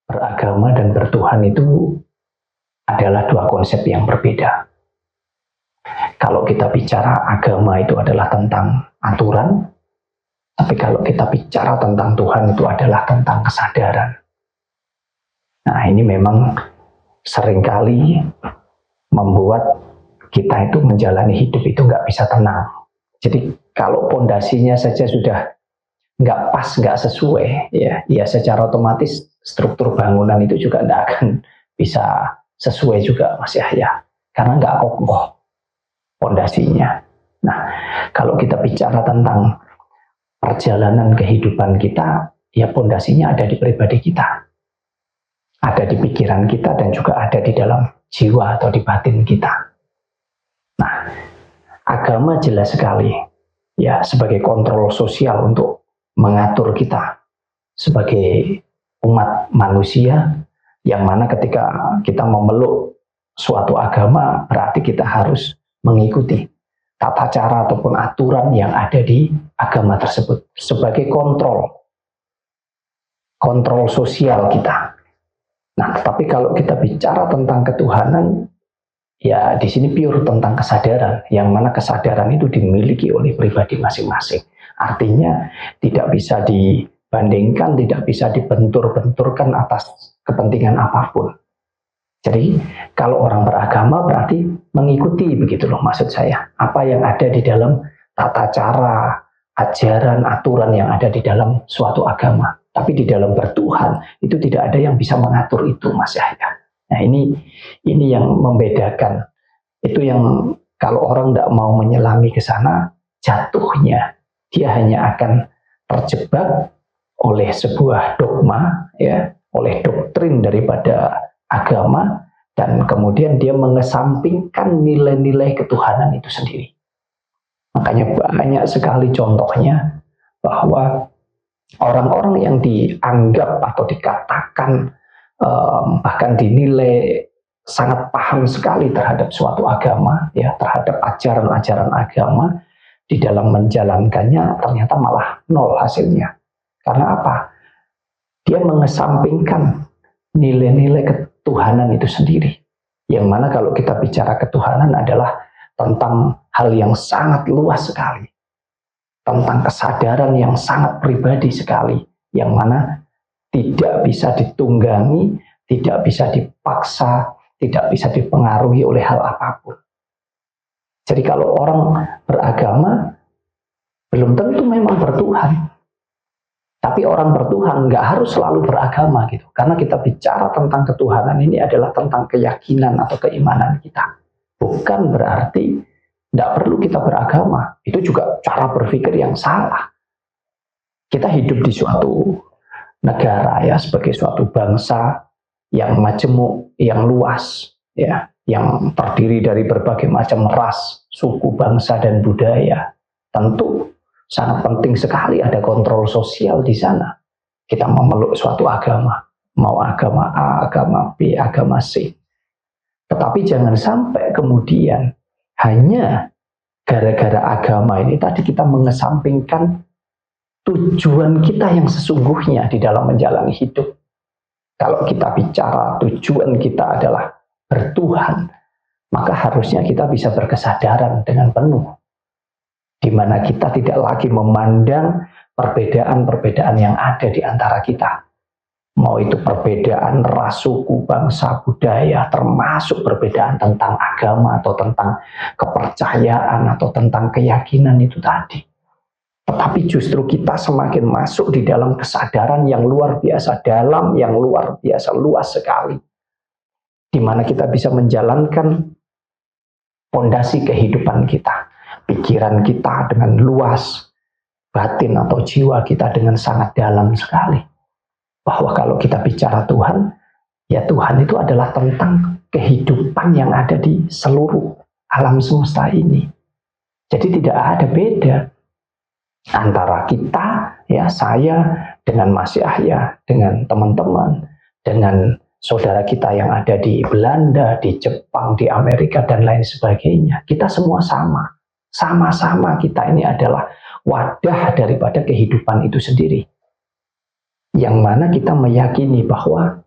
beragama dan bertuhan itu adalah dua konsep yang berbeda. Kalau kita bicara agama itu adalah tentang aturan, tapi kalau kita bicara tentang Tuhan itu adalah tentang kesadaran. Nah, ini memang seringkali membuat kita itu menjalani hidup itu nggak bisa tenang. Jadi kalau pondasinya saja sudah nggak pas, nggak sesuai, ya secara otomatis struktur bangunan itu juga nggak akan bisa sesuai juga, Mas Yahya, karena nggak kokoh pondasinya. Nah, kalau kita bicara tentang perjalanan kehidupan kita, ya pondasinya ada di pribadi kita, ada di pikiran kita, dan juga ada di dalam jiwa atau di batin kita. Nah, agama jelas sekali ya sebagai kontrol sosial untuk mengatur kita sebagai umat manusia, yang mana ketika kita memeluk suatu agama berarti kita harus mengikuti tata cara ataupun aturan yang ada di agama tersebut sebagai kontrol sosial kita. Nah, tetapi kalau kita bicara tentang ketuhanan, ya di sini pure tentang kesadaran, yang mana kesadaran itu dimiliki oleh pribadi masing-masing. Artinya tidak bisa dibandingkan, tidak bisa dibentur-benturkan atas kepentingan apapun. Jadi kalau orang beragama berarti mengikuti, begitu loh maksud saya, apa yang ada di dalam tata cara, ajaran, aturan yang ada di dalam suatu agama. Tapi di dalam bertuhan itu tidak ada yang bisa mengatur itu, Mas Yahya. Nah, ini yang membedakan. Itu yang kalau orang tidak mau menyelami ke sana, jatuhnya dia hanya akan terjebak oleh sebuah dogma, ya, oleh doktrin daripada agama, dan kemudian dia mengesampingkan nilai-nilai ketuhanan itu sendiri. Makanya banyak sekali contohnya bahwa orang-orang yang dianggap atau dikatakan bahkan dinilai sangat paham sekali terhadap suatu agama, ya, terhadap ajaran-ajaran agama, di dalam menjalankannya ternyata malah nol hasilnya. Karena apa? Dia mengesampingkan nilai-nilai ketuhanan itu sendiri. Yang mana kalau kita bicara ketuhanan adalah tentang hal yang sangat luas sekali, tentang kesadaran yang sangat pribadi sekali, yang mana tidak bisa ditunggangi, tidak bisa dipaksa, tidak bisa dipengaruhi oleh hal apapun. Jadi kalau orang beragama belum tentu memang bertuhan. Tapi orang bertuhan nggak harus selalu beragama gitu. Karena kita bicara tentang ketuhanan ini adalah tentang keyakinan atau keimanan kita. Bukan berarti tidak perlu kita beragama. Itu juga cara berpikir yang salah. Kita hidup di suatu negara, ya, sebagai suatu bangsa yang majemuk, yang luas, ya, yang terdiri dari berbagai macam ras, suku, bangsa, dan budaya. Tentu sangat penting sekali ada kontrol sosial di sana. Kita memeluk suatu agama, mau agama A, agama B, agama C. Tetapi jangan sampai kemudian hanya gara-gara agama ini tadi kita mengesampingkan tujuan kita yang sesungguhnya di dalam menjalani hidup. Kalau kita bicara tujuan kita adalah bertuhan, maka harusnya kita bisa berkesadaran dengan penuh, di mana kita tidak lagi memandang perbedaan-perbedaan yang ada di antara kita. Mau itu perbedaan ras, suku, bangsa, budaya, termasuk perbedaan tentang agama atau tentang kepercayaan atau tentang keyakinan itu tadi. Tetapi justru kita semakin masuk di dalam kesadaran yang luar biasa dalam, yang luar biasa luas sekali, di mana kita bisa menjalankan fondasi kehidupan kita, pikiran kita dengan luas, batin atau jiwa kita dengan sangat dalam sekali. Bahwa kalau kita bicara Tuhan, ya Tuhan itu adalah tentang kehidupan yang ada di seluruh alam semesta ini. Jadi tidak ada beda antara kita, ya, saya dengan Mas Yahya, dengan teman-teman, dengan saudara kita yang ada di Belanda, di Jepang, di Amerika, dan lain sebagainya. Kita semua sama. Sama-sama kita ini adalah wadah daripada kehidupan itu sendiri. Yang mana kita meyakini bahwa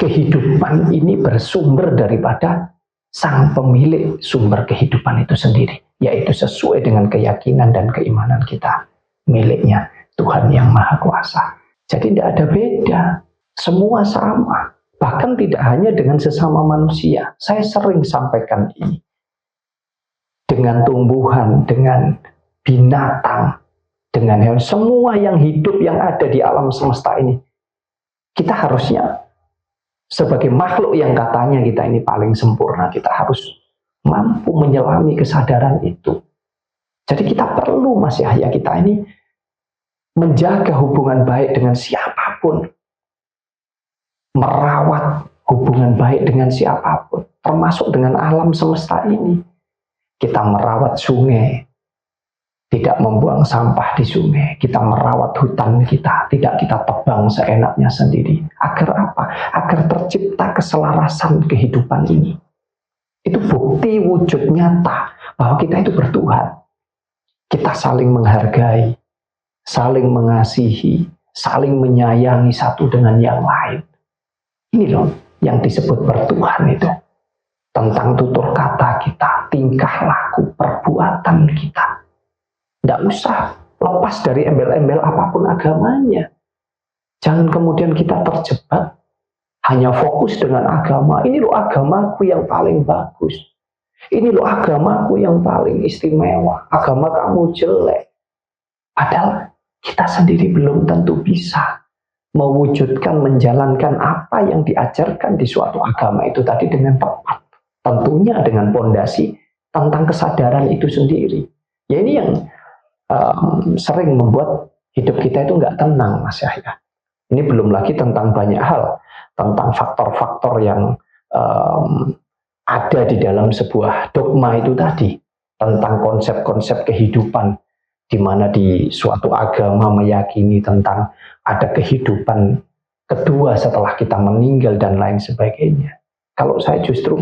kehidupan ini bersumber daripada sang pemilik sumber kehidupan itu sendiri, yaitu sesuai dengan keyakinan dan keimanan kita, miliknya Tuhan yang Maha Kuasa. Jadi tidak ada beda, semua sama. Bahkan tidak hanya dengan sesama manusia. Saya sering sampaikan ini. Dengan tumbuhan, dengan binatang, dengan hewan, semua yang hidup yang ada di alam semesta ini, kita harusnya sebagai makhluk yang katanya kita ini paling sempurna, kita harus mampu menyelami kesadaran itu. Jadi kita perlu, Mas Yahya, kita ini menjaga hubungan baik dengan siapapun, merawat hubungan baik dengan siapapun, termasuk dengan alam semesta ini. Kita merawat sungai, tidak membuang sampah di sungai. Kita merawat hutan kita, tidak kita tebang seenaknya sendiri. Agar apa? Agar tercipta keselarasan kehidupan ini. Itu bukti wujud nyata bahwa kita itu bertuhan. Kita saling menghargai, saling mengasihi, saling menyayangi satu dengan yang lain. Ini loh yang disebut bertuhan itu. Tentang tutur kata kita, tingkah laku, perbuatan kita. Tidak usah lepas dari embel-embel apapun agamanya. Jangan kemudian kita terjebak hanya fokus dengan agama. Ini loh agamaku yang paling bagus. Ini loh agamaku yang paling istimewa. Agama kamu jelek. Padahal kita sendiri belum tentu bisa mewujudkan, menjalankan apa yang diajarkan di suatu agama itu tadi dengan tepat. Tentunya dengan pondasi tentang kesadaran itu sendiri. Ya ini yang sering membuat hidup kita itu nggak tenang, Mas Yahya. Ini belum lagi tentang banyak hal, tentang faktor-faktor yang ada di dalam sebuah dogma itu tadi, tentang konsep-konsep kehidupan, di mana di suatu agama meyakini tentang ada kehidupan kedua setelah kita meninggal dan lain sebagainya. Kalau saya justru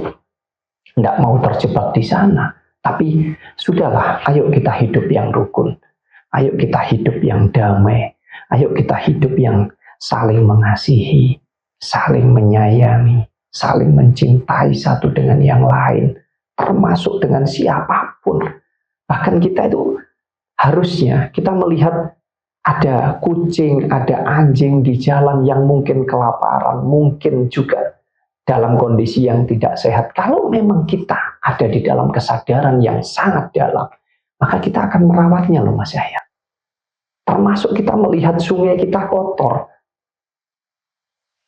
tidak mau terjebak di sana, tapi sudahlah, ayo kita hidup yang rukun, ayo kita hidup yang damai, ayo kita hidup yang saling mengasihi, saling menyayangi, saling mencintai satu dengan yang lain, termasuk dengan siapapun. Bahkan kita itu harusnya kita melihat ada kucing, ada anjing di jalan yang mungkin kelaparan, mungkin juga dalam kondisi yang tidak sehat. Kalau memang kita ada di dalam kesadaran yang sangat dalam, maka kita akan merawatnya loh Mas Yahya. Termasuk kita melihat sungai kita kotor,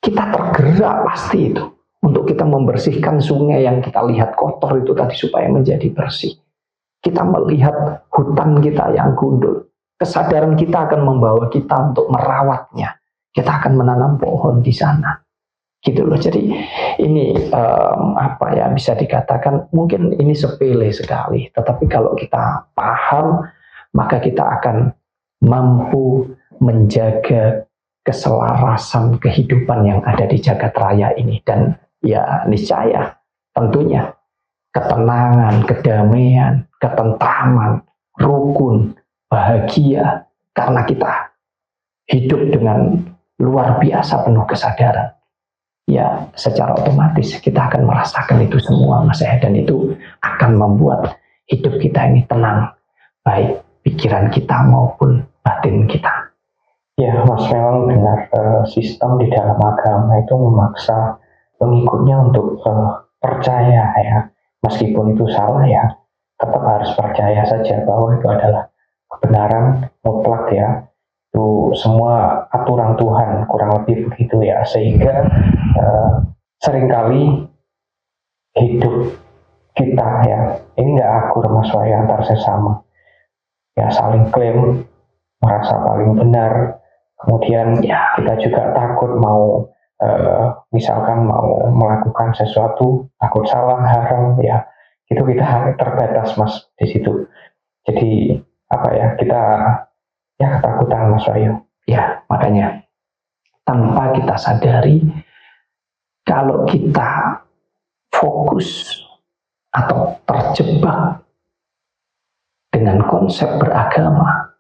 kita tergerak pasti itu untuk kita membersihkan sungai yang kita lihat kotor itu tadi supaya menjadi bersih. Kita melihat hutan kita yang gundul, kesadaran kita akan membawa kita untuk merawatnya. Kita akan menanam pohon di sana. Gitu loh. Jadi ini bisa dikatakan mungkin ini sepele sekali, tetapi kalau kita paham maka kita akan mampu menjaga keselarasan kehidupan yang ada di jagat raya ini. Dan ya niscaya tentunya ketenangan, kedamaian, ketentraman, rukun, bahagia karena kita hidup dengan luar biasa penuh kesadaran. Ya secara otomatis kita akan merasakan itu semua Mas Yahya, dan itu akan membuat hidup kita ini tenang, baik pikiran kita maupun batin kita. Ya Mas, memang benar, sistem di dalam agama itu memaksa pengikutnya untuk percaya ya, meskipun itu salah ya, tetap harus percaya saja bahwa itu adalah kebenaran mutlak ya. Itu semua aturan Tuhan, kurang lebih begitu ya, sehingga seringkali hidup kita ya ini nggak akur Mas Wahyu antar sesama ya, saling klaim merasa paling benar, kemudian ya kita juga takut mau misalkan mau melakukan sesuatu takut salah, haram ya, itu kita terbatas Mas di situ. Jadi kita ya ketakutan Mas Wahyu. Ya, makanya tanpa kita sadari, kalau kita fokus atau terjebak dengan konsep beragama,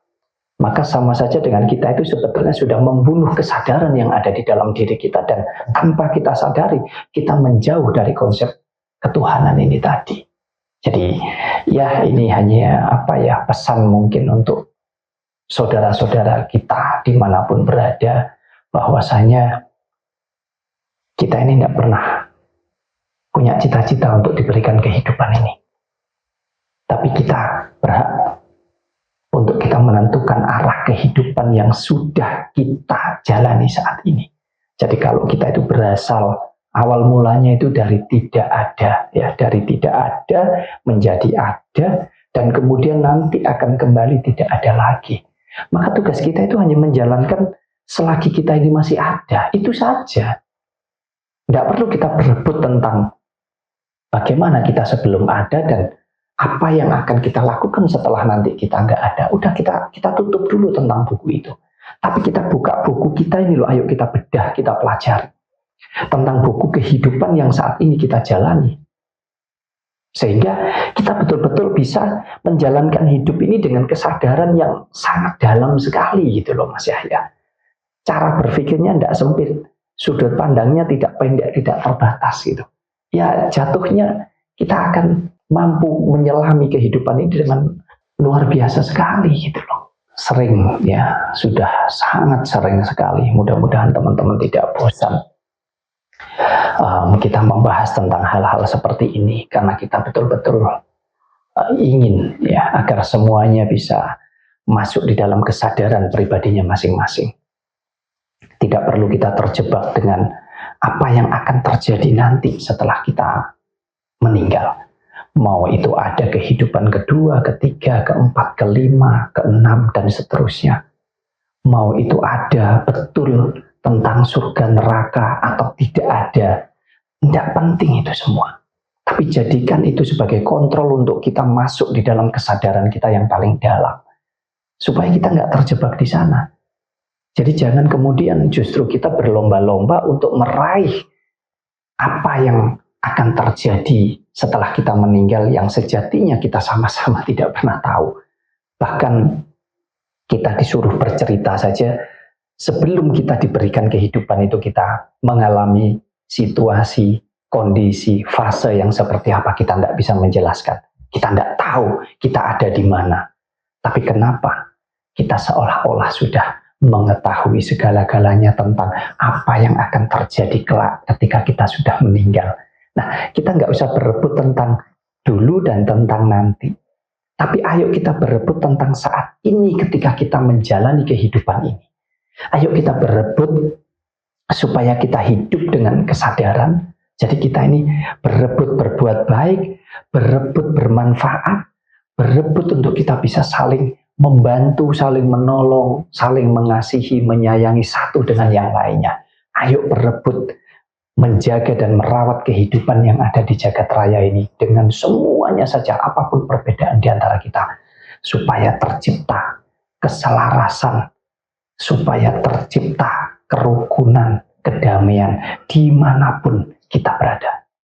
maka sama saja dengan kita itu sebetulnya sudah membunuh kesadaran yang ada di dalam diri kita, dan tanpa kita sadari kita menjauh dari konsep ketuhanan ini tadi. Jadi ya ini hanya pesan mungkin untuk saudara-saudara kita dimanapun berada, bahwasanya kita ini tidak pernah punya cita-cita untuk diberikan kehidupan ini. Tapi kita berhak untuk kita menentukan arah kehidupan yang sudah kita jalani saat ini. Jadi kalau kita itu berasal, awal mulanya itu dari tidak ada, ya, dari tidak ada menjadi ada, dan kemudian nanti akan kembali tidak ada lagi. Maka tugas kita itu hanya menjalankan selagi kita ini masih ada, itu saja. Tidak perlu kita berebut tentang bagaimana kita sebelum ada dan apa yang akan kita lakukan setelah nanti kita nggak ada. Udah kita tutup dulu tentang buku itu. Tapi kita buka buku kita ini loh, ayo kita bedah, kita pelajari tentang buku kehidupan yang saat ini kita jalani. Sehingga kita betul-betul bisa menjalankan hidup ini dengan kesadaran yang sangat dalam sekali gitu loh Mas Yahya. Cara berpikirnya tidak sempit, sudut pandangnya tidak pendek, tidak terbatas gitu. Ya jatuhnya kita akan mampu menyelami kehidupan ini dengan luar biasa sekali gitu loh. Sering ya, sudah sangat sering sekali. Mudah-mudahan teman-teman tidak bosan kita membahas tentang hal-hal seperti ini, karena kita betul-betul ingin ya agar semuanya bisa masuk di dalam kesadaran pribadinya masing-masing. Tidak perlu kita terjebak dengan apa yang akan terjadi nanti setelah kita meninggal. Mau itu ada kehidupan kedua, ketiga, keempat, kelima, keenam, dan seterusnya. Mau itu ada betul tentang surga neraka atau tidak ada. Tidak penting itu semua. Tapi jadikan itu sebagai kontrol untuk kita masuk di dalam kesadaran kita yang paling dalam. Supaya kita nggak terjebak di sana. Jadi jangan kemudian justru kita berlomba-lomba untuk meraih apa yang akan terjadi setelah kita meninggal yang sejatinya kita sama-sama tidak pernah tahu. Bahkan kita disuruh bercerita saja, sebelum kita diberikan kehidupan itu kita mengalami situasi, kondisi, fase yang seperti apa kita tidak bisa menjelaskan. Kita tidak tahu kita ada di mana. Tapi kenapa kita seolah-olah sudah mengetahui segala-galanya tentang apa yang akan terjadi kelak ketika kita sudah meninggal. Nah, kita nggak usah berebut tentang dulu dan tentang nanti. Tapi ayo kita berebut tentang saat ini ketika kita menjalani kehidupan ini. Ayo kita berebut supaya kita hidup dengan kesadaran. Jadi kita ini berebut berbuat baik, berebut bermanfaat, berebut untuk kita bisa saling membantu, saling menolong, saling mengasihi, menyayangi satu dengan yang lainnya. Ayo berebut menjaga dan merawat kehidupan yang ada di jagat raya ini dengan semuanya saja, apapun perbedaan di antara kita, supaya tercipta keselarasan, supaya tercipta kerukunan, kedamaian dimanapun kita berada.